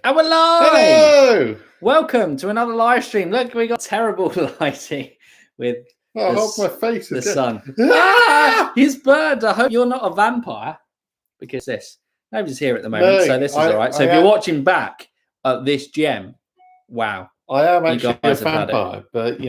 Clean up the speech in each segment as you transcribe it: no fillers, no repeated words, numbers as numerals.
And we're live! Hello! Welcome to another live stream. Look, we got terrible lighting with Oh, I hope my face the is sun. Ah! He's burned. I hope you're not a vampire. Because nobody's here at the moment, No, so this is all right. So if you're watching back at this gem, wow. I am actually a guys have had it. vampire, but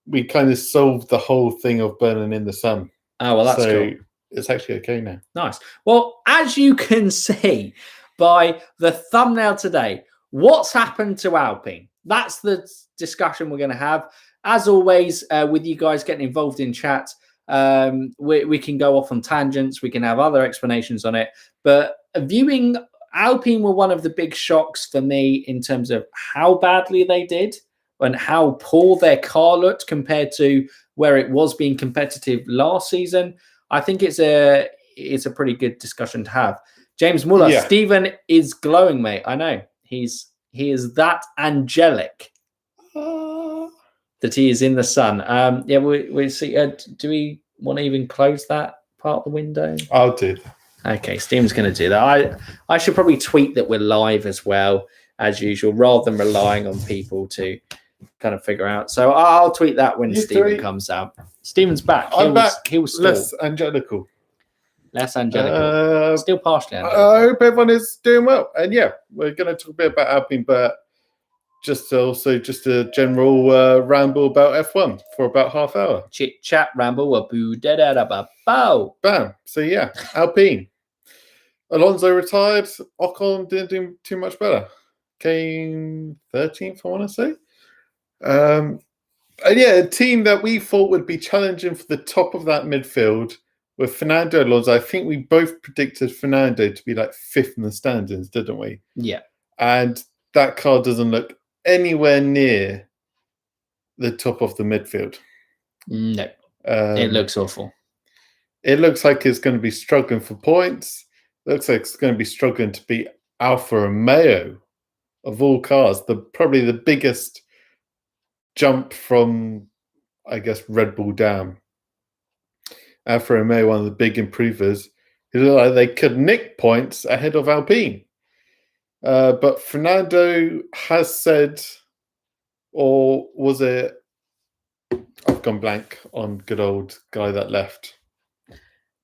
we kind of solved the whole thing of burning in the sun. Oh, well, that's cool. It's actually okay now. Nice. Well, as you can see by the thumbnail today, what's happened to Alpine? That's the discussion we're going to have. As always, with you guys getting involved in chat, we can go off on tangents. We can have other explanations on it. But viewing Alpine were one of the big shocks for me in terms of how badly they did and how poor their car looked compared to where it was being competitive last season. I think it's a pretty good discussion to have. James Muller, yeah. Stephen is glowing, mate. I know he is that angelic that he is in the sun. Yeah, we see. Do we want to even close that part of the window? I'll do. Okay, Stephen's going to do that. I should probably tweet that we're live as well, as usual, rather than relying on people to kind of figure out. So I'll tweet that when Stephen comes out. Stephen's back. I'm back. He'll stall. Less angelical. Less angelical. Still partially angelical. I hope everyone is doing well. And yeah, we're going to talk a bit about Alpine, but just a general ramble about F1 for about half hour. Chit chat ramble. Boo da da da ba bow. Bam. So yeah, Alpine. Alonso retired. Ocon didn't do too much better. Came 13th, I want to say. And yeah, a team that we thought would be challenging for the top of that midfield with Fernando Alonso. I think we both predicted Fernando to be like 5th in the standings, didn't we? Yeah. And that car doesn't look anywhere near the top of the midfield. No. It looks awful. It looks like it's going to be struggling for points. Looks like it's going to be struggling to beat Alfa Romeo of all cars. Probably the biggest jump from, I guess, Red Bull down. Alfa Romeo, one of the big improvers, it looked like they could nick points ahead of Alpine. But Fernando has said, or was it, I've gone blank on good old guy that left.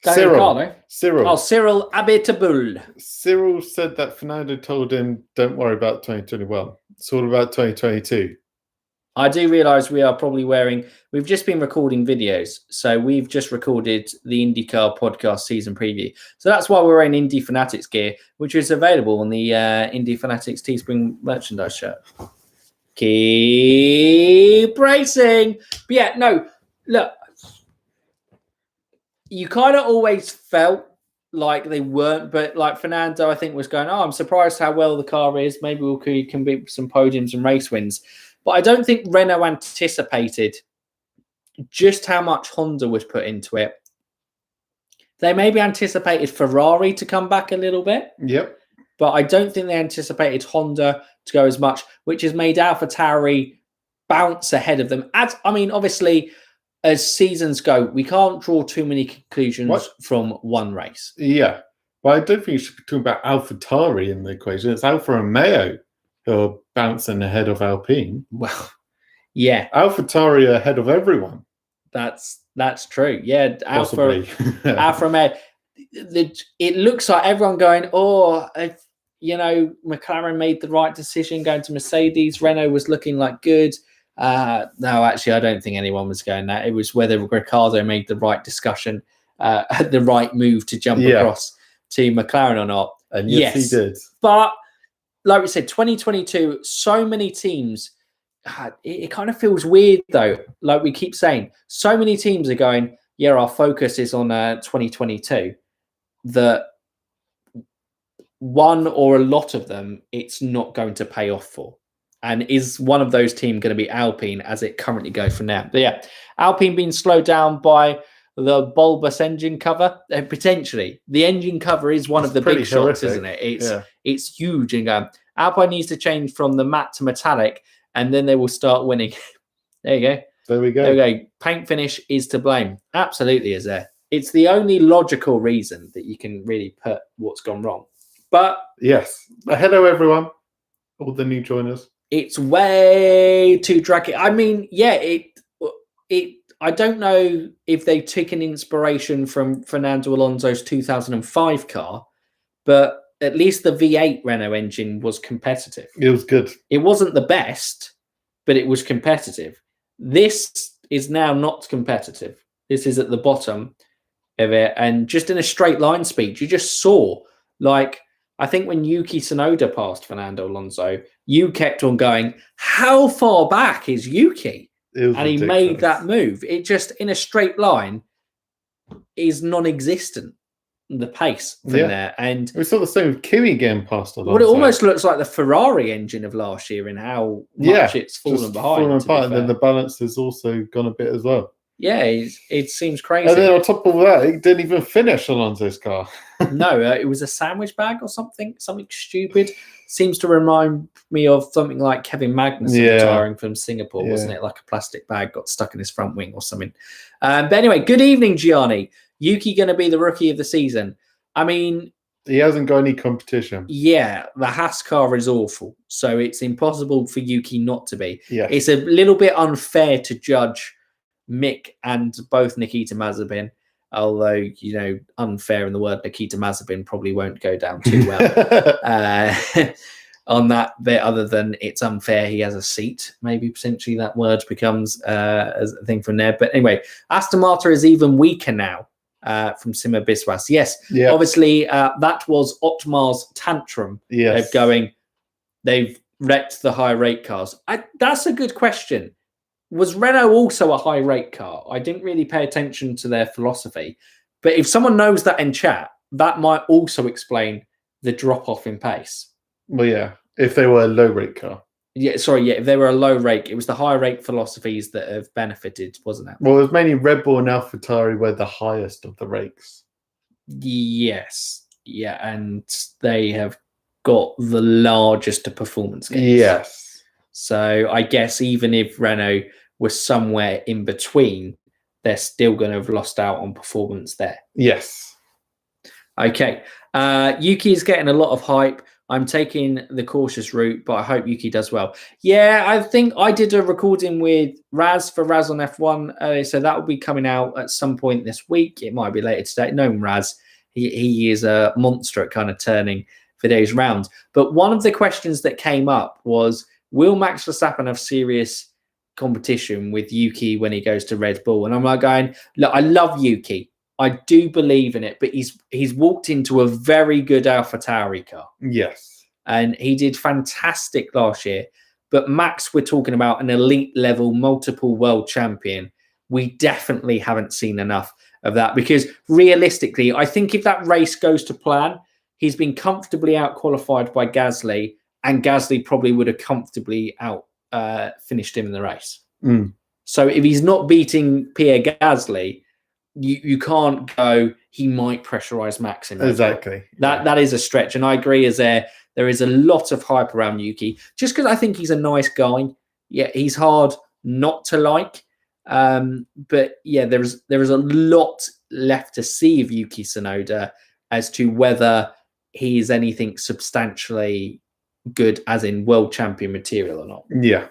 Cyril. Oh, Cyril Abiteboul. Cyril said that Fernando told him, don't worry about 2021. It's all about 2022. I do realise we are probably we've just been recording videos. So we've just recorded the IndyCar podcast season preview. So that's why we're wearing Indy Fanatics gear, which is available on the Indy Fanatics Teespring merchandise shirt. Keep racing. But yeah, no, look, you kind of always felt like they weren't, but like Fernando, I think, was going, I'm surprised how well the car is. Maybe we can beat some podiums and race wins. But I don't think Renault anticipated just how much Honda was put into it. They maybe anticipated Ferrari to come back a little bit. Yep. But I don't think they anticipated Honda to go as much, which has made AlphaTauri bounce ahead of them. Obviously, as seasons go, we can't draw too many conclusions from one race. Yeah. But I don't think you should be talking about AlphaTauri in the equation. It's Alfa Romeo who are bouncing ahead of Alpine. Well, yeah. AlphaTauri are ahead of everyone. That's true. Yeah, Alfa Romeo. It looks like everyone going, McLaren made the right decision going to Mercedes. Renault was looking like good. No, actually, I don't think anyone was going that. It was whether Ricciardo made the right discussion, the right move to jump across to McLaren or not. And yes, he did. But like we said, 2022, so many teams, it kind of feels weird though. Like we keep saying, so many teams are going, yeah, our focus is on 2022. That one or a lot of them, it's not going to pay off for. And is one of those teams going to be Alpine as it currently goes for now? But yeah, Alpine being slowed down by the bulbous engine cover, potentially. The engine cover is one of the big shocks, isn't it? It's huge. And Alpine needs to change from the matte to metallic, and then they will start winning. There you go. There we go. Paint finish is to blame. Absolutely is there. It's the only logical reason that you can really put what's gone wrong. But yes. Hello, everyone. all the new joiners. It's way too draggy. I mean, yeah, it. I don't know if they've taken inspiration from Fernando Alonso's 2005 car, but at least the V8 Renault engine was competitive. It was good. It wasn't the best, but it was competitive. This is now not competitive. This is at the bottom of it, and just in a straight line speed, you just saw, like, I think when Yuki Tsunoda passed Fernando Alonso, you kept on going, how far back is Yuki? And ridiculous. He made that move. It just, in a straight line, is non-existent, the pace from there. And we saw the same with Kimi getting past Alonso. Well, it almost looks like the Ferrari engine of last year in how much it's fallen behind. And then the balance has also gone a bit as well. Yeah, it seems crazy. And then on top of that, he didn't even finish Alonso's car. No, it was a sandwich bag or something stupid. Seems to remind me of something like Kevin Magnussen retiring from Singapore, wasn't it? Like a plastic bag got stuck in his front wing or something. But anyway, good evening, Gianni. Yuki going to be the rookie of the season. I mean, he hasn't got any competition. Yeah, the Haas car is awful, so it's impossible for Yuki not to be. Yeah. It's a little bit unfair to judge Mick and both Nikita Mazepin, although, unfair in the word Nikita Mazepin probably won't go down too well on that bit, other than it's unfair he has a seat. Maybe potentially that word becomes a thing from there. But anyway, Aston Martin is even weaker now from Sima Biswas. Yes, obviously that was Otmar's tantrum of going, they've wrecked the high rate cars. That's a good question. Was Renault also a high rate car? I didn't really pay attention to their philosophy. But if someone knows that in chat, that might also explain the drop-off in pace. Well, yeah, if they were a low rate car. If they were a low rate, it was the high rate philosophies that have benefited, wasn't it? Well, it was mainly Red Bull and AlphaTauri were the highest of the rakes. Yes. Yeah, and they have got the largest performance gains. Yes. So I guess even if Renault was somewhere in between, they're still going to have lost out on performance there. Yes. Okay. Yuki is getting a lot of hype. I'm taking the cautious route, but I hope Yuki does well. Yeah, I think I did a recording with Raz for Raz on F1. So that will be coming out at some point this week. It might be later today. No, Raz, he is a monster at kind of turning videos round. But one of the questions that came up was, will Max Verstappen have serious competition with Yuki when he goes to Red Bull? And I'm like going, look, I love Yuki. I do believe in it, but he's walked into a very good AlphaTauri car. Yes. And he did fantastic last year. But Max, we're talking about an elite level, multiple world champion. We definitely haven't seen enough of that, because realistically, I think if that race goes to plan, he's been comfortably out-qualified by Gasly, and Gasly probably would have comfortably finished him in the race. Mm. So if he's not beating Pierre Gasly, you can't go, he might pressurize Max in exactly. That is a stretch. And I agree, as there is a lot of hype around Yuki, just because I think he's a nice guy. Yeah, he's hard not to like. But yeah, there is a lot left to see of Yuki Tsunoda as to whether he is anything substantially good, as in world champion material or not. Yeah.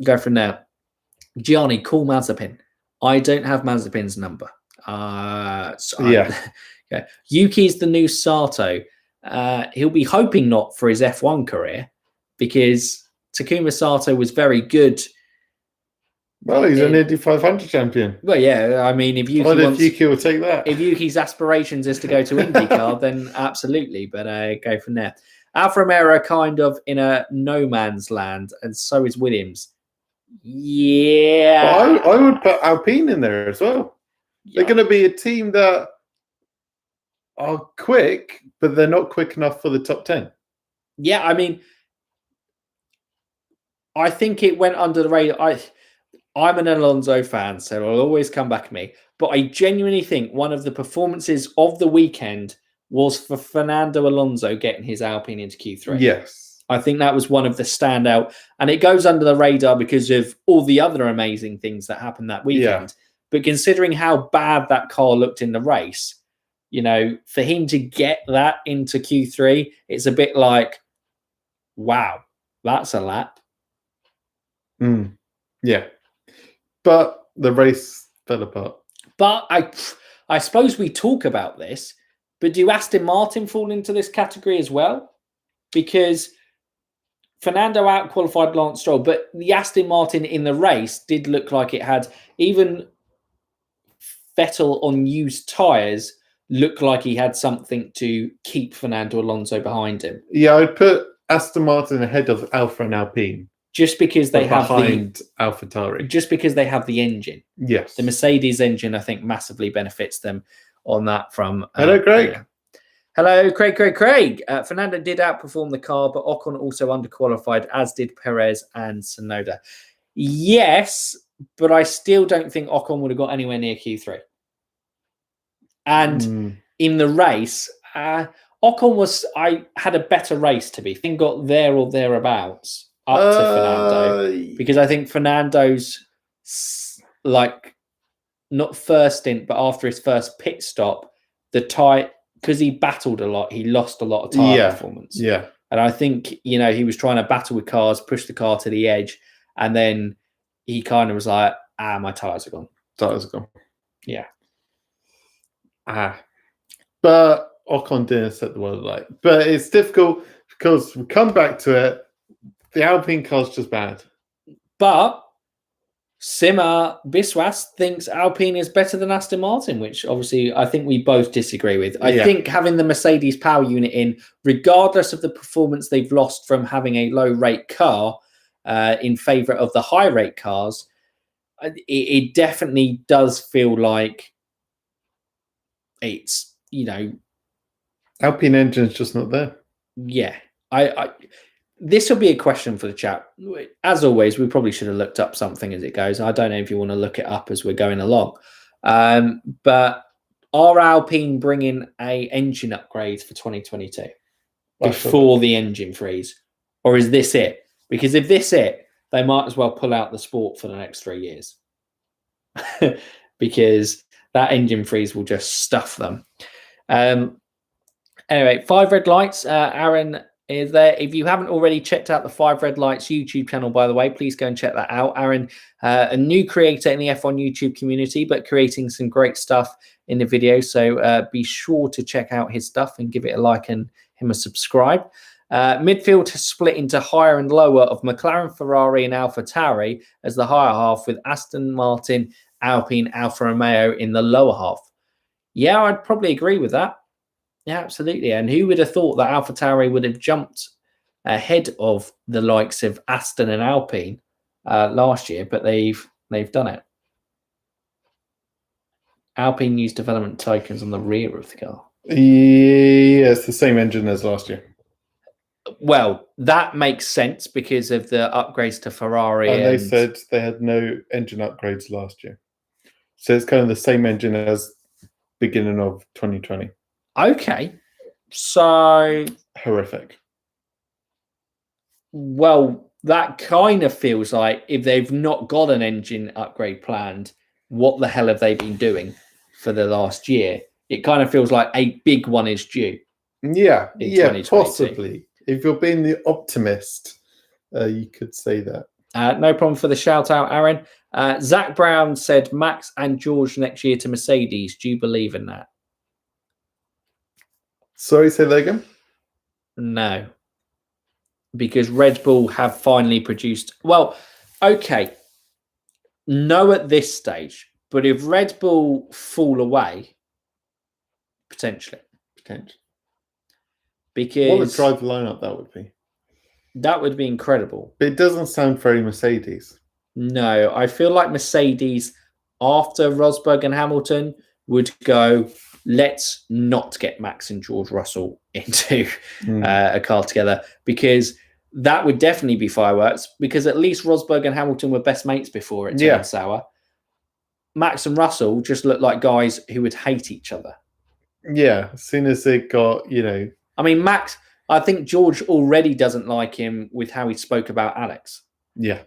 Go from there. Gianni, call Mazepin. I don't have Mazepin's number. Yuki's the new Sato. He'll be hoping not for his F1 career, because Takuma Sato was very good. Well, he's an Indy 500 champion. Well, yeah. I mean, if Yuki will take that. If Yuki's aspirations is to go to IndyCar, then absolutely. But go from there. Alfa Romeo kind of in a no man's land, and so is Williams. Yeah. Well, I would put Alpine in there as well. Yeah. They're going to be a team that are quick, but they're not quick enough for the top 10. Yeah, I mean, I think it went under the radar. I'm an Alonso fan, so it'll always come back to me. But I genuinely think one of the performances of the weekend was for Fernando Alonso getting his Alpine into Q3. Yes. I think that was one of the standout, and it goes under the radar because of all the other amazing things that happened that weekend. Yeah. But considering how bad that car looked in the race, for him to get that into Q3, it's a bit like, wow, that's a lap. Yeah. But the race fell apart. But I suppose we talk about this, but do Aston Martin fall into this category as well? Because Fernando out-qualified Lance Stroll, but the Aston Martin in the race did look like it had, even Vettel on used tyres, looked like he had something to keep Fernando Alonso behind him. Yeah, I'd put Aston Martin ahead of Alfa and Alpine. Just because they have behind AlphaTauri. Just because they have the engine. Yes. The Mercedes engine, I think, massively benefits them on that from... Hello, Craig. Hello, Craig. Fernando did outperform the car, but Ocon also underqualified, as did Perez and Tsunoda. Yes, but I still don't think Ocon would have got anywhere near Q3. And in the race, Ocon had a better race to be. I think got there or thereabouts up to Fernando, because I think Fernando's not first stint, but after his first pit stop, because he battled a lot, he lost a lot of tyre performance. Yeah. And I think, he was trying to battle with cars, push the car to the edge, and then he kind of was like, my tyres are gone. Yeah. But Ocon didn't set the world alight. But it's difficult because we come back to it. The Alpine car's just bad. But Sima Biswas thinks Alpine is better than Aston Martin, which obviously I think we both disagree with. I think having the Mercedes power unit in, regardless of the performance they've lost from having a low rate car in favour of the high rate cars, it definitely does feel like it's, Alpine engine's just not there. Yeah. This will be a question for the chat. As always, we probably should have looked up something as it goes. I don't know if you want to look it up as we're going along. But are Alpine bringing a engine upgrade for 2022 before the engine freeze? Or is this it? Because if this it, they might as well pull out the sport for the next 3 years. Because that engine freeze will just stuff them. Anyway, 5 red lights. Aaron is there. If you haven't already checked out the 5 Red Lights YouTube channel, by the way, please go and check that out. Aaron, a new creator in the F1 YouTube community, but creating some great stuff in the video. So be sure to check out his stuff and give it a like and him a subscribe. Midfield has split into higher and lower of McLaren, Ferrari, and AlphaTauri as the higher half, with Aston Martin, Alpine, Alfa Romeo in the lower half. Yeah, I'd probably agree with that. Yeah, absolutely. And who would have thought that AlphaTauri would have jumped ahead of the likes of Aston and Alpine last year? But they've done it. Alpine used development tokens on the rear of the car. Yeah, it's the same engine as last year. Well, that makes sense because of the upgrades to Ferrari. And they said they had no engine upgrades last year. So it's kind of the same engine as beginning of 2020. Okay. So... horrific. Well, that kind of feels like if they've not got an engine upgrade planned, what the hell have they been doing for the last year? It kind of feels like a big one is due. Yeah, possibly. If you're being the optimist, you could say that. No problem for the shout out, Aaron. Zach Brown said Max and George next year to Mercedes. Do you believe in that? Sorry, say that again? No. Because Red Bull have finally produced... Well, okay. No at this stage. But if Red Bull fall away, potentially. Because... what a drive lineup that would be. That would be incredible. But it doesn't sound very Mercedes. No, I feel like Mercedes, after Rosberg and Hamilton, would go... let's not get Max and George Russell into a car together, because that would definitely be fireworks, because at least Rosberg and Hamilton were best mates before it turned sour. Max and Russell just look like guys who would hate each other. Yeah, as soon as they got, I mean, Max, I think George already doesn't like him with how he spoke about Alex. Yeah.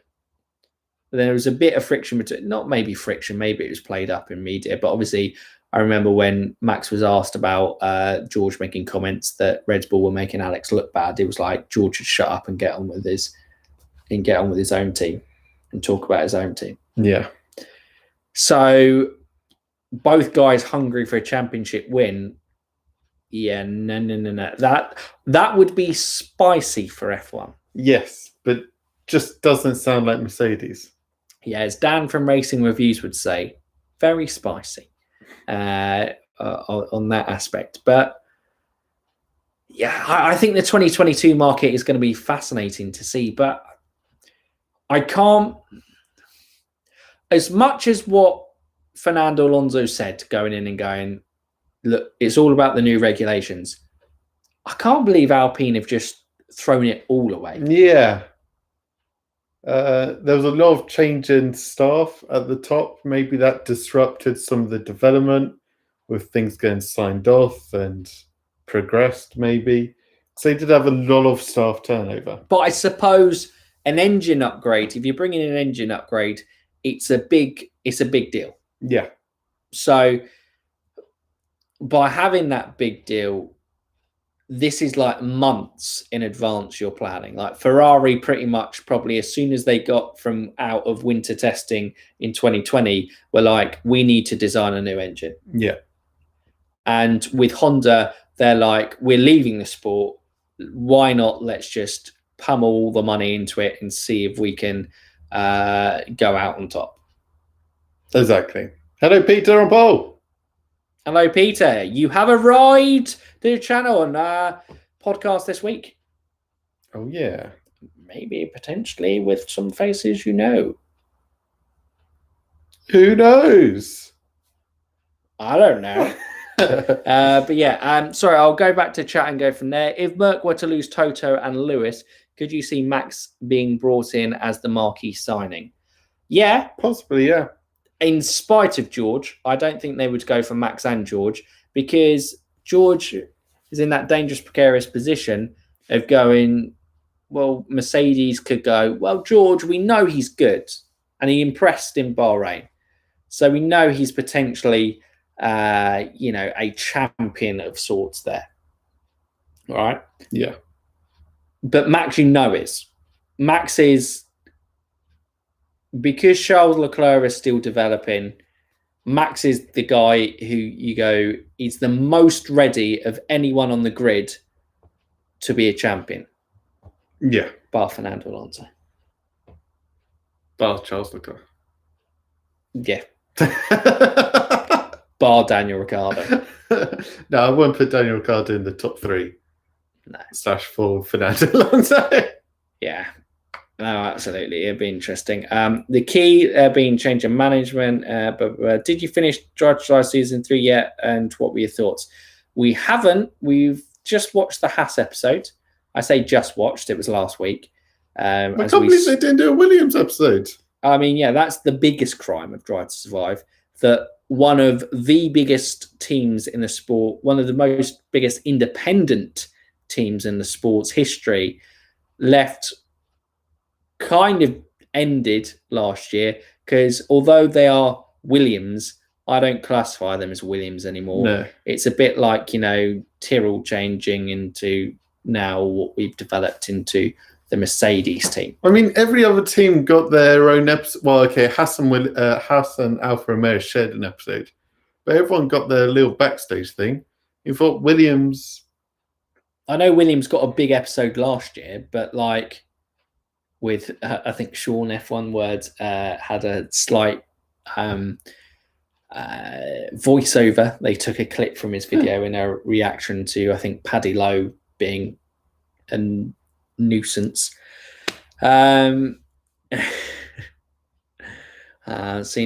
But there was a bit of friction between, not maybe friction, maybe it was played up in media, but obviously I remember when Max was asked about George making comments that Red Bull were making Alex look bad. It was like George should shut up and get on with his own team and talk about his own team. Yeah. So both guys hungry for a championship win. Yeah, no. That would be spicy for F1. Yes, but just doesn't sound like Mercedes. Yeah, as Dan from Racing Reviews would say, very spicy on that aspect. But yeah, I think the 2022 market is going to be fascinating to see. But I can't, as much as what Fernando Alonso said going in and going, look, it's all about the new regulations. I can't believe Alpine have just thrown it all away. Yeah. There was a lot of change in staff at the top. Maybe that disrupted some of the development with things getting signed off and progressed, maybe. So they did have a lot of staff turnover. But I suppose an engine upgrade, if you're bringing an engine upgrade, it's a big deal. Yeah. So by having that big deal, this is like months in advance you're planning. Like Ferrari pretty much probably as soon as they got from out of winter testing in 2020 were like, we need to design a new engine. Yeah. And with Honda, they're like, we're leaving the sport. Why not? Let's just pummel all the money into it and see if we can go out on top. Exactly. Hello, Peter on Paul. Hello, Peter. You have arrived to the channel and podcast this week. Oh, yeah. Maybe potentially with some faces you know. Who knows? I don't know. But yeah, sorry, I'll go back to chat and go from there. If Merck were to lose Toto and Lewis, could you see Max being brought in as the marquee signing? Yeah. Possibly, yeah. In spite of George, I don't think they would go for Max and George because George is in that dangerous, precarious position of going, well, Mercedes could go, well, George, we know he's good and he impressed in Bahrain. So we know he's potentially, a champion of sorts there. All right? Yeah. But Max, Max is, because Charles Leclerc is still developing, Max is the guy who you go, he's the most ready of anyone on the grid to be a champion. Yeah. Bar Fernando Alonso. Bar Charles Leclerc. Yeah. Bar Daniel Ricciardo. No, I won't put Daniel Ricciardo in the top 3. No. /4 Fernando Alonso. Yeah. No, absolutely. It'd be interesting. The key being change of management. But did you finish Drive to Survive season 3 yet? And what were your thoughts? We haven't. We've just watched the Haas episode. I say just watched. It was last week. I can't believe they didn't do a Williams episode. I mean, yeah, that's the biggest crime of Drive to Survive. That one of the biggest teams in the sport, one of the biggest independent teams in the sport's history, left kind of ended last year because although they are Williams, I don't classify them as Williams anymore. No. It's a bit like, Tyrrell changing into now what we've developed into the Mercedes team. I mean, every other team got their own episode. Well, okay, Haas and Alfa Romeo shared an episode, but everyone got their little backstage thing. You thought Williams... I know Williams got a big episode last year, but with, I think Sean F1 Words had a slight voiceover. They took a clip from his video in a reaction to, I think, Paddy Lowe being a nuisance. Seen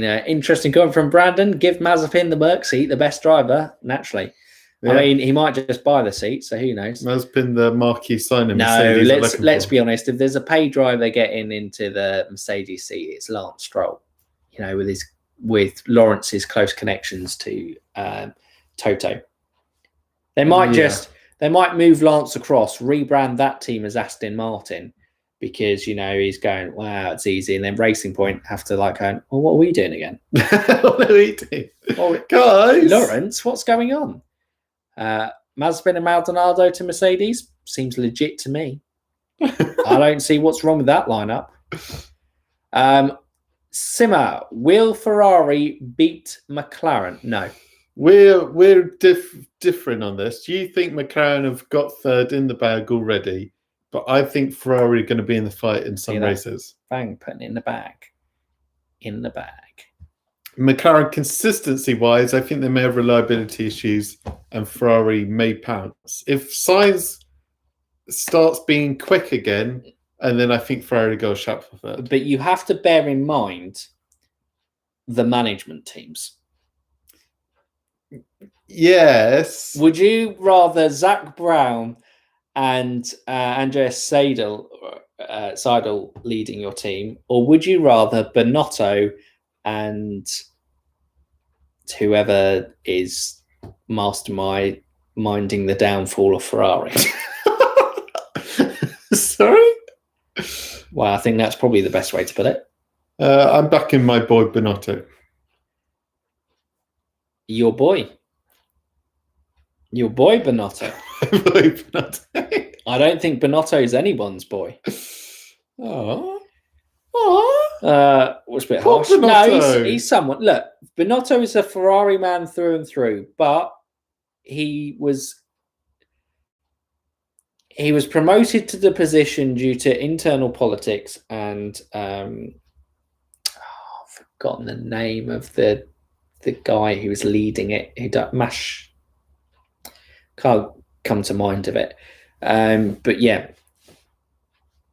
an interesting comment from Brandon. Give Mazepin the Merc seat, the best driver, naturally. Yeah. I mean, he might just buy the seat, so who knows? Mazepin the marquee signing. No, let's be honest. If there's a pay driver getting into the Mercedes seat, it's Lance Stroll. With Lawrence's close connections to Toto. They might move Lance across, rebrand that team as Aston Martin, because he's going, wow, it's easy, and then Racing Point have to like going, well, what are we doing again? What are we doing? Well, Guys, Lawrence, what's going on? Mazepin and Maldonado to Mercedes seems legit to me. I don't see what's wrong with that lineup. Simmer, will Ferrari beat McLaren? No. We're different on this. Do you think McLaren have got third in the bag already? But I think Ferrari are going to be in the fight in some races. Bang, putting it in the bag. In the bag. McLaren, consistency-wise, I think they may have reliability issues, and Ferrari may pounce. If Sainz starts being quick again, and then I think Ferrari go sharp for third. But you have to bear in mind the management teams. Yes. Would you rather Zach Brown and Andreas Seidel leading your team, or would you rather Binotto and whoever is masterminding the downfall of Ferrari? Sorry? Well, I think that's probably the best way to put it. I'm backing my boy Binotto. Your boy Binotto. Boy Binotto. I don't think Binotto is anyone's boy. Oh. Was a bit harsh. Binotto. No, he's someone. Look, Binotto is a Ferrari man through and through, but he was promoted to the position due to internal politics and I've forgotten the name of the guy who was leading it. Can't come to mind of it. But yeah,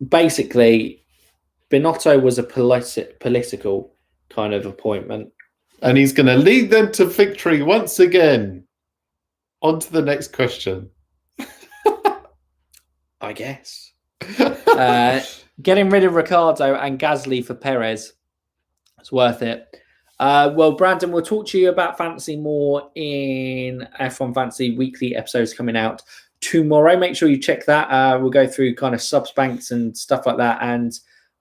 basically, Binotto was a political kind of appointment. And he's going to lead them to victory once again. On to the next question. I guess. Getting rid of Ricciardo and Gasly for Perez. It's worth it. Well, Brandon, we'll talk to you about fantasy more in F1 Fantasy weekly episodes coming out tomorrow. Make sure you check that. We'll go through kind of subs banks and stuff like that. And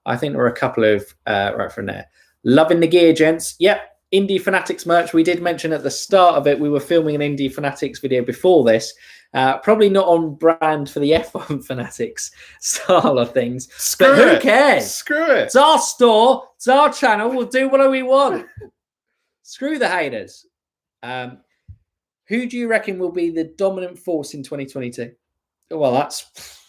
I think there are a couple of right from there. Loving the gear, gents. Yep. Indie Fanatics merch. We did mention at the start of it, we were filming an Indie Fanatics video before this. Probably not on brand for the F1 Fanatics style of things. But who cares? Screw it. It's our store. It's our channel. We'll do what we want. Screw the haters. Who do you reckon will be the dominant force in 2022? Well,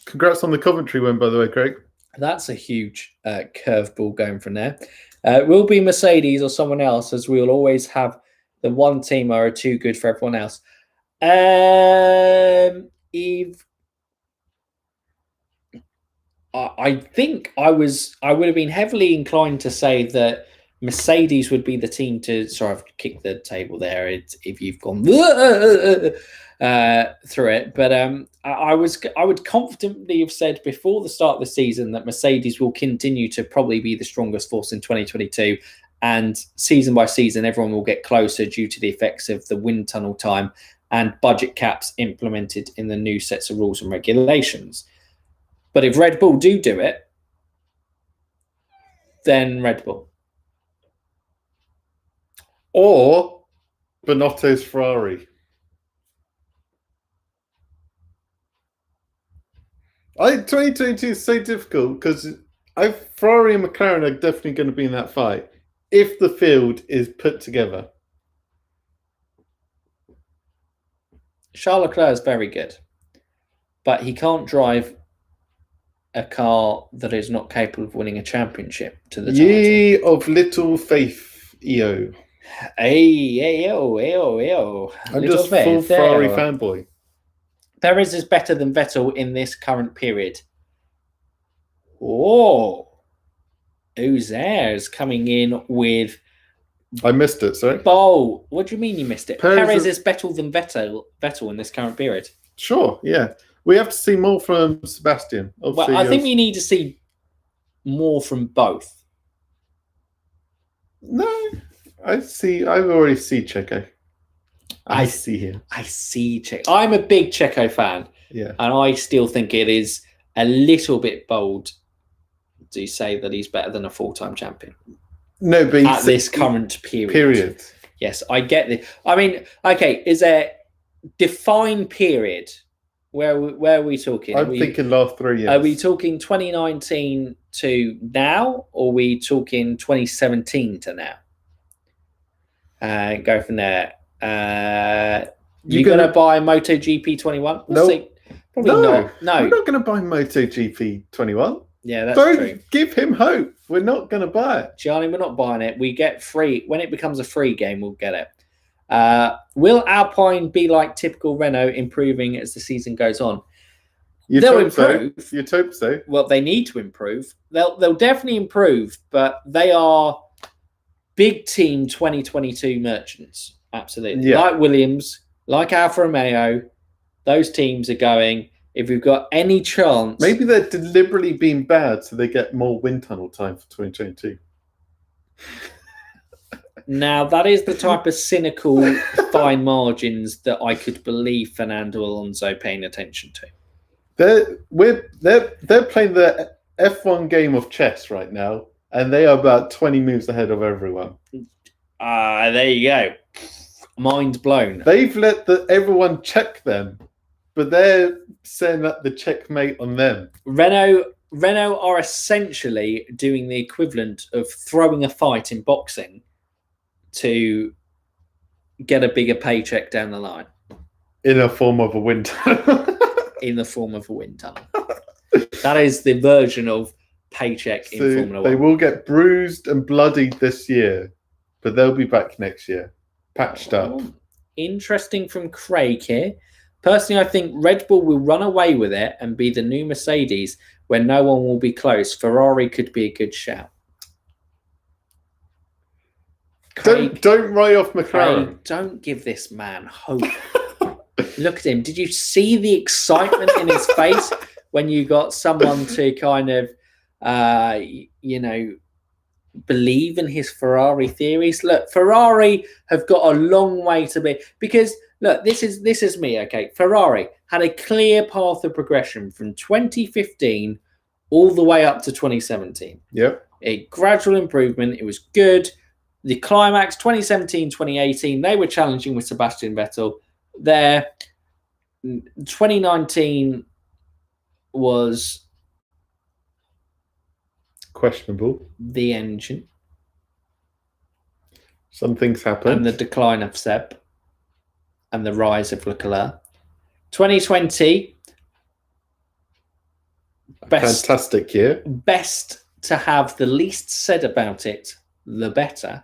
Congrats on the Coventry win, by the way, Craig. That's a huge curveball going from there. It will be Mercedes or someone else, as we'll always have the one team are too good for everyone else. Eve, I think I would have been heavily inclined to say that Mercedes would be the team to. Sorry, I've kicked the table there. If you've gone through it, but I would confidently have said before the start of the season that Mercedes will continue to probably be the strongest force in 2022, and season by season, everyone will get closer due to the effects of the wind tunnel time and budget caps implemented in the new sets of rules and regulations. But if Red Bull do it, then Red Bull. Or Binotto's Ferrari. I think 2022 is so difficult because Ferrari and McLaren are definitely going to be in that fight if the field is put together. Charles Leclerc is very good, but he can't drive a car that is not capable of winning a championship to the title. Ye of little faith, EO. Hey, I'm just full Ferrari fanboy. Perez is better than Vettel in this current period. Oh, Uzairs coming in with. I missed it, sorry. Bowl. What do you mean you missed it? Perez is better than Vettel in this current period. Sure, yeah. We have to see more from Sebastian. Well, I think we need to see more from both. No, I already see Checo. I see him. I see Checo. I'm a big Checo fan. Yeah. And I still think it is a little bit bold do say that he's better than a 4-time champion. No, but at this current period. Period. Yes, I get this. I mean, okay, is there defined period? Where are we talking? I'm thinking last 3 years. Are we talking 2019 to now, or are we talking 2017 to now? Go from there. You're going to buy MotoGP 21? No. Probably not. No. We're not going to buy MotoGP 21. Yeah, that's true. Don't give him hope. We're not going to buy it. Gianni, we're not buying it. We get free. When it becomes a free game, we'll get it. Will Alpine be like typical Renault, improving as the season goes on? They'll improve. You'd hope so. Well, they need to improve. They'll definitely improve, but they are big team 2022 merchants. Absolutely. Yeah. Like Williams, like Alfa Romeo, those teams are going, if we've got any chance... Maybe they're deliberately being bad so they get more wind tunnel time for 2022. Now, that is the type of cynical fine margins that I could believe Fernando Alonso paying attention to. They're playing the F1 game of chess right now, and they are about 20 moves ahead of everyone. There you go. Mind blown. They've let everyone check them, but they're setting up the checkmate on them. Renault are essentially doing the equivalent of throwing a fight in boxing to get a bigger paycheck down the line. In a form of a wind tunnel. In the form of a wind tunnel. That is the version of paycheck in Formula 1. They will get bruised and bloodied this year, but they'll be back next year, patched up. Interesting from Craig here. Personally, I think Red Bull will run away with it and be the new Mercedes where no one will be close. Ferrari could be a good shout. Craig, don't write off McLaren. Craig, don't give this man hope. Look at him. Did you see the excitement in his face when you got someone to kind of, believe in his Ferrari theories? Look, Ferrari have got a long way to be, because look, this is me. Okay, Ferrari had a clear path of progression from 2015 all the way up to 2017. Yep, a gradual improvement. It was good. The climax 2017, 2018, they were challenging with Sebastian Vettel. There, 2019 was questionable. The engine. Some things happened. And the decline of Seb. And the rise of Leclerc. 2020. Fantastic year. Best to have the least said about it, the better.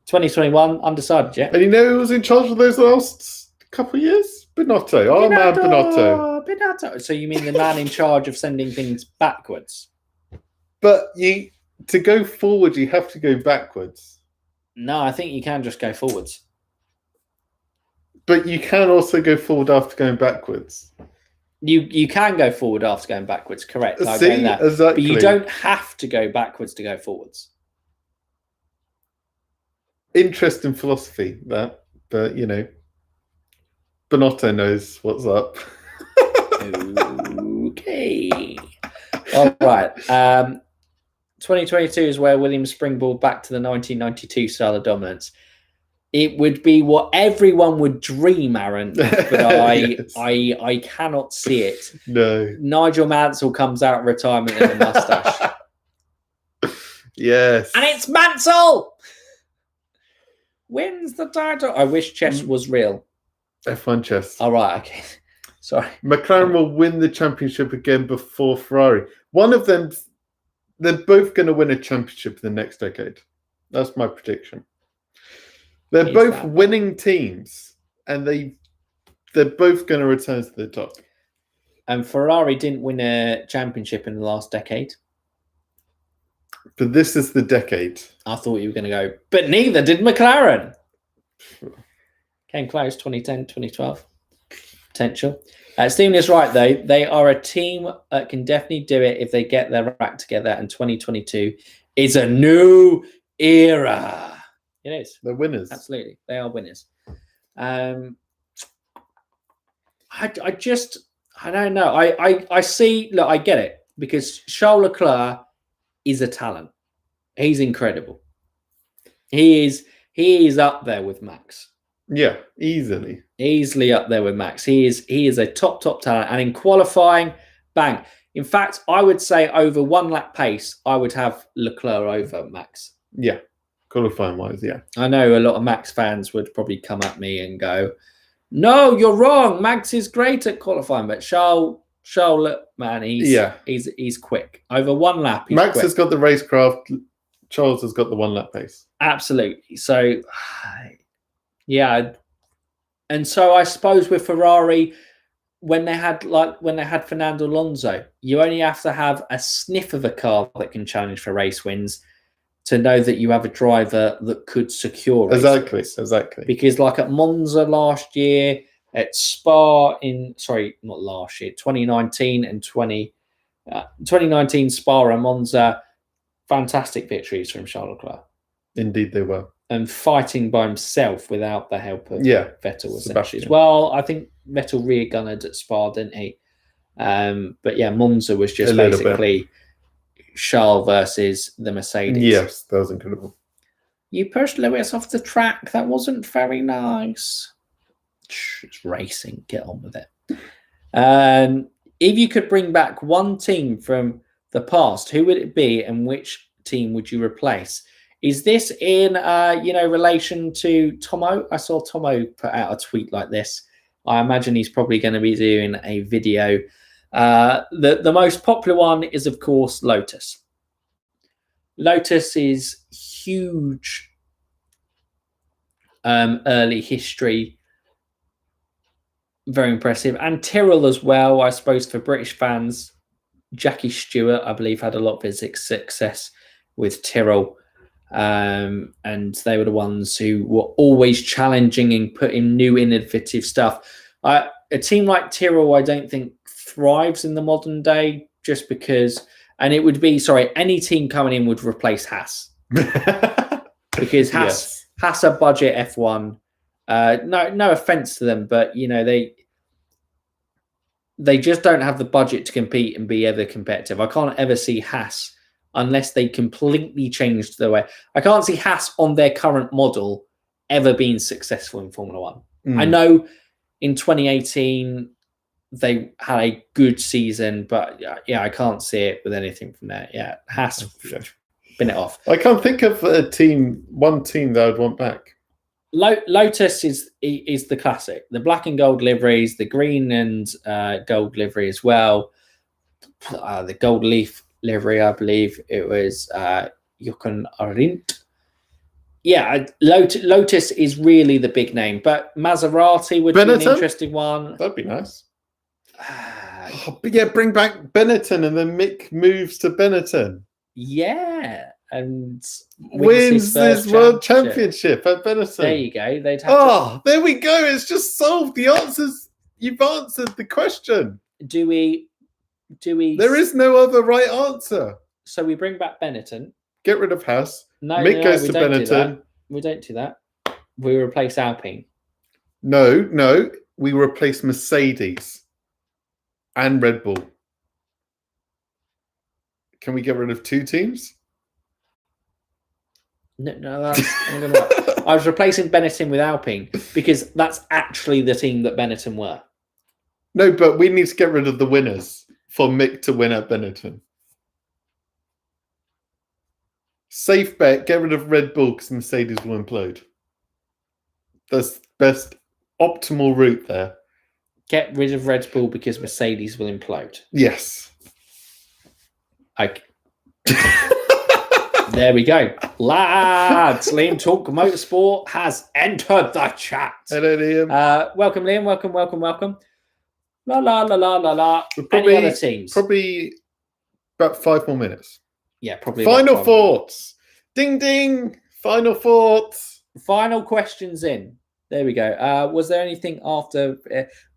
2021, undecided yet. And you know who was in charge of those last couple of years? Binotto. Oh, man, Binotto. So you mean the man in charge of sending things backwards? But to go forward, you have to go backwards. No, I think you can just go forwards. But you can also go forward after going backwards. You can go forward after going backwards, correct. I see, that. Exactly. But you don't have to go backwards to go forwards. Interesting philosophy, that. But, Binotto knows what's up. Okay. All right. 2022 is where Williams springboard back to the 1992 style of dominance. It would be what everyone would dream, Aaron, but Yes. I cannot see it. No. Nigel Mansell comes out of retirement in a mustache. Yes. And it's Mansell! Wins the title. I wish chess was real. F1 chess. All right, okay. Sorry. McLaren will win the championship again before Ferrari. One of them, they're both going to win a championship in the next decade. That's my prediction. They're both winning teams, and they're both going to return to the top. And Ferrari didn't win a championship in the last decade. But this is the decade. I thought you were going to go, but neither did McLaren. Came close, 2010, 2012. Potential. Stephen is right, though. They are a team that can definitely do it if they get their act together, and 2022 is a new era. It is. They're winners. Absolutely. They are winners. I don't know. I see, look, I get it, because Charles Leclerc is a talent. He's incredible. He is up there with Max. Yeah, easily up there with Max. He is a top talent, and in qualifying, bang. In fact, I would say over 1 lap pace, I would have Leclerc over Max. Yeah, qualifying wise, yeah. I know a lot of Max fans would probably come at me and go, "No, you're wrong. Max is great at qualifying, but Charles, man, he's quick. Over 1 lap, Max quick. has got the racecraft. Charles has got the 1 lap pace. Absolutely. So, yeah." And so I suppose with Ferrari, when they had Fernando Alonso, you only have to have a sniff of a car that can challenge for race wins to know that you have a driver that could secure race wins. Exactly. Because like at Monza last year, at Spa not last year, 2019 and 2019 Spa and Monza, fantastic victories from Charles Leclerc. Indeed, they were. And fighting by himself without the help of Vettel, essentially. Well, I think Vettel rear gunnered at Spa, didn't he? But yeah, Monza was just basically Charles versus the Mercedes. Yes, that was incredible. You pushed Lewis off the track. That wasn't very nice. It's racing. Get on with it. If you could bring back one team from the past, who would it be, and which team would you replace? Is this in relation to Tomo? I saw Tomo put out a tweet like this. I imagine he's probably going to be doing a video. The most popular one is, of course, Lotus. Lotus is huge early history. Very impressive. And Tyrrell as well, I suppose, for British fans. Jackie Stewart, I believe, had a lot of his success with Tyrrell. And they were the ones who were always challenging and putting new innovative stuff. A team like Tyrrell, I don't think thrives in the modern day, just because, and it would be, any team coming in would replace Haas. Because Haas are budget F1. No offense to them, but they just don't have the budget to compete and be ever competitive. I can't ever see Haas unless they completely changed their way. I can't see Haas on their current model ever being successful in Formula One. I know in 2018 they had a good season, but I can't see it with anything from there. Yeah, Haas bin it off. I can't think of one team that I'd want back. Lotus is the classic. The black and gold liveries, the green and gold livery as well. The gold leaf livery, I believe it was Jochen Arendt. Yeah, Lotus is really the big name, but Maserati would be an interesting one. That'd be nice. Bring back Benetton, and then Mick moves to Benetton. Yeah, and wins this world championship at Benetton. There you go. There we go. It's just solved. The answers. You've answered the question. Do we? There is no other right answer. So we bring back Benetton. Get rid of Haas. Mick goes to Benetton. We don't do that. We replace Alpine. No. We replace Mercedes and Red Bull. Can we get rid of 2 teams? No, I was replacing Benetton with Alpine because that's actually the team that Benetton were. No, but we need to get rid of the winners for Mick to win at Benetton. Safe bet, get rid of Red Bull because Mercedes will implode. That's the best optimal route there. Get rid of Red Bull because Mercedes will implode. Yes. There we go. Lads, Liam Talk Motorsport has entered the chat. Hello, Liam. Welcome, Liam. Welcome. La. Any other teams? Probably about 5 more minutes. Yeah, probably. Final thoughts. Ding, ding. Final thoughts. Final questions in. There we go. Was there anything after?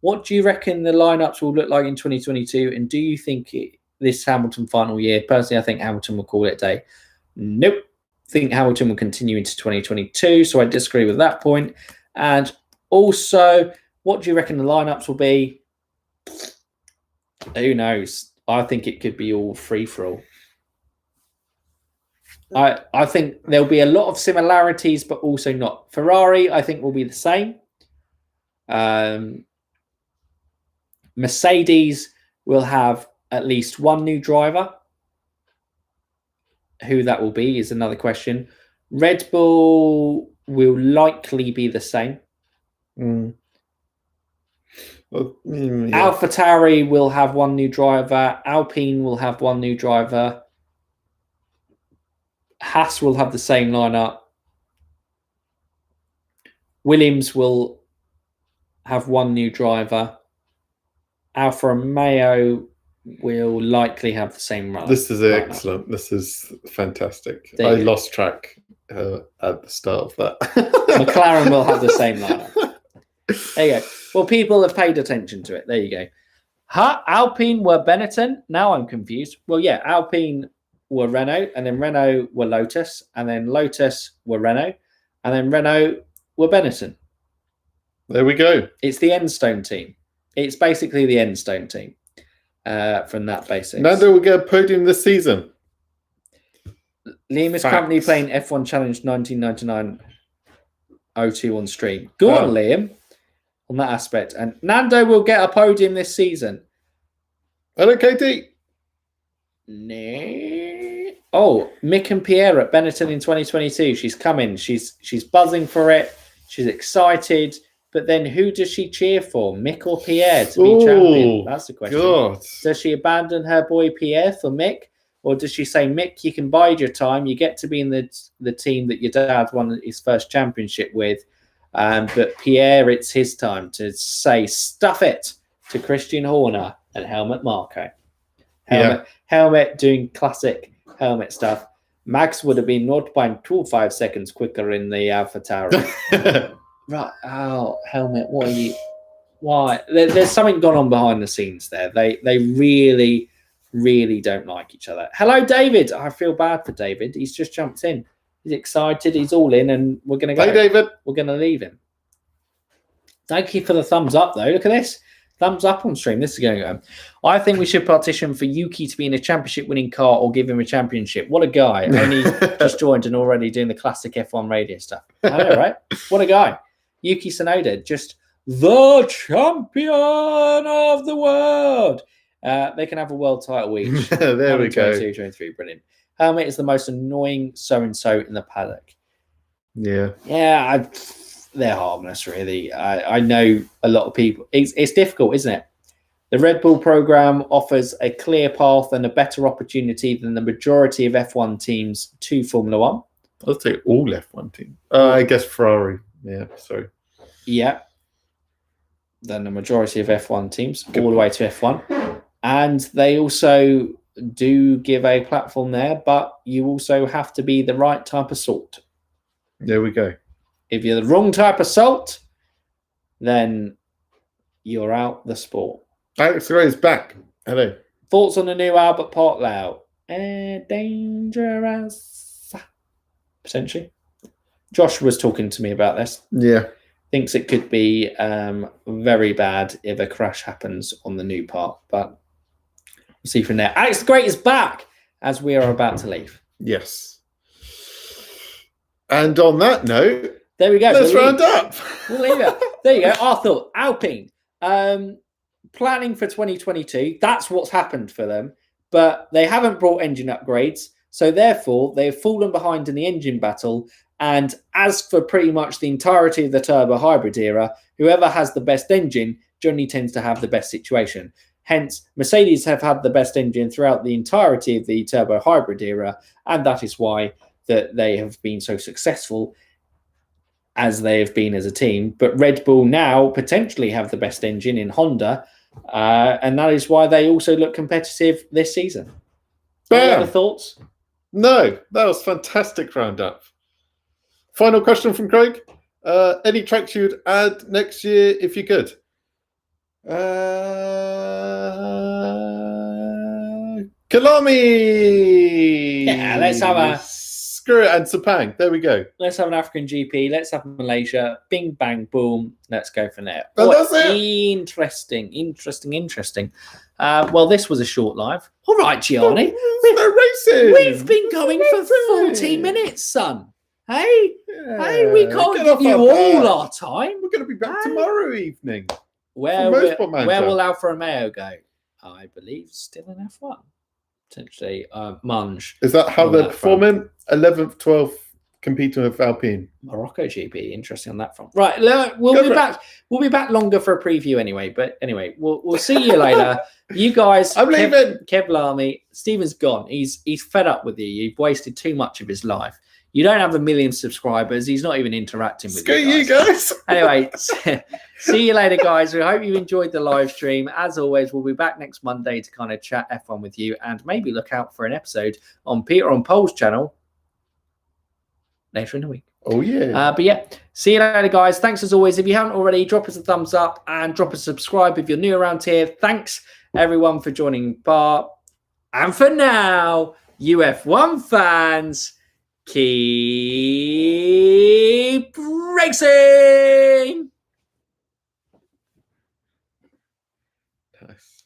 What do you reckon the lineups will look like in 2022? And do you think this Hamilton final year? Personally, I think Hamilton will call it a day. Nope. I think Hamilton will continue into 2022. So I disagree with that point. And also, what do you reckon the lineups will be? Who knows? I think it could be all free for all. I think there'll be a lot of similarities, but also not. Ferrari, I think, will be the same. Mercedes will have at least one new driver. Who that will be is another question. Red Bull will likely be the same. Well, yeah. AlphaTauri will have one new driver. Alpine will have one new driver. Haas will have the same lineup. Williams will have one new driver. Alfa Romeo will likely have the same lineup. This is excellent. This is fantastic. I lost track at the start of that. McLaren will have the same lineup. There you go. Well, people have paid attention to it. There you go. Alpine were Benetton. Now I'm confused. Well, yeah, Alpine were Renault, and then Renault were Lotus, and then Lotus were Renault, and then Renault were Benetton. There we go. It's the Endstone team. It's basically the Endstone team from that basis. Nando will get a podium this season. Liam is currently playing F1 Challenge 1999 02 on stream. Go on, Liam, on that aspect. And Nando will get a podium this season. Hello, Katie. No. Oh, Mick and Pierre at Benetton in 2022. She's coming. She's buzzing for it. She's excited. But then who does she cheer for? Mick or Pierre to be champion? That's the question. God. Does she abandon her boy Pierre for Mick? Or does she say, Mick, you can bide your time. You get to be in the team that your dad won his first championship with. But Pierre, it's his time to say, stuff it to Christian Horner and Helmut Marko. Helmut doing classic Helmut stuff. Max would have been 0.25 seconds quicker in the AlphaTauri. Right. Oh, Helmut, what are you? Why? There's something gone on behind the scenes there. They really, really don't like each other. Hello, David. I feel bad for David. He's just jumped in. He's excited. He's all in, and we're going to go. Hey, David. We're going to leave him. Thank you for the thumbs up, though. Look at this. Thumbs up on stream. This is going on. I think we should petition for Yuki to be in a championship-winning car or give him a championship. What a guy. Only just joined and already doing the classic F1 radio stuff. I know, right? What a guy. Yuki Tsunoda, just the champion of the world. They can have a world title each. There we go. 22, 23, brilliant. Helmut is the most annoying so-and-so in the paddock. Yeah. Yeah, they're harmless, really. I know a lot of people. It's difficult, isn't it? The Red Bull program offers a clear path and a better opportunity than the majority of F1 teams to Formula One. I'll say all F1 teams. I guess Ferrari. Yeah, sorry. Yeah. Then the majority of F1 teams, all the way to F1. And they also do give a platform there, but you also have to be the right type of salt. There we go. If you're the wrong type of salt, then you're out the sport. Alex Gray's back. Hello. Thoughts on the new Albert Portlow? Dangerous. Potentially. Josh was talking to me about this. Yeah. Thinks it could be very bad if a crash happens on the new part, but we'll see from there. Alex the Great is back as we are about to leave. Yes. And on that note, there we go. Let's round up. We'll leave it. There you go. Our thought. Alpine. Planning for 2022. That's what's happened for them. But they haven't brought engine upgrades. So therefore, they've fallen behind in the engine battle. And as for pretty much the entirety of the turbo hybrid era, whoever has the best engine generally tends to have the best situation. Hence, Mercedes have had the best engine throughout the entirety of the turbo hybrid era. And that is why that they have been so successful as they have been as a team. But Red Bull now potentially have the best engine in Honda. And that is why they also look competitive this season. Any other thoughts? No, that was fantastic roundup. Final question from Craig. Any tracks you would add next year if you could? Kalami! Yeah, let's have a... Screw it, and Sepang. There we go. Let's have an African GP. Let's have Malaysia. Bing, bang, boom. Let's go from there. And that's it. Interesting. Well, this was a short live. All right, Gianni. no racing. We've been going for 40 minutes, son. Hey, hey, we can't get give off you our all back. our time. We're going to be back Hey. tomorrow evening. Where Motorsport Manager. will Alfa Romeo go? I believe still in F1. Potentially Munge. Is that how on they're that front. performing? 11th, 12th, competing with Alpine. Morocco GP, interesting on that front. Right, look, we'll be back. We'll be back longer for a preview anyway. But anyway, we'll see you later. You guys, I'm leaving. Kev Lamy, Stephen's gone. He's fed up with you. You've wasted too much of his life. You don't have 1 million subscribers. He's not even interacting with you guys. Anyway, see you later, guys. We hope you enjoyed the live stream. As always, we'll be back next Monday to kind of chat F1 with you and maybe look out for an episode on Peter on Pole's channel later in the week. Oh, yeah. But yeah, see you later, guys. Thanks as always. If you haven't already, drop us a thumbs up and drop a subscribe if you're new around here. Thanks, everyone, for joining part. And for now, UF1 fans, keep racing!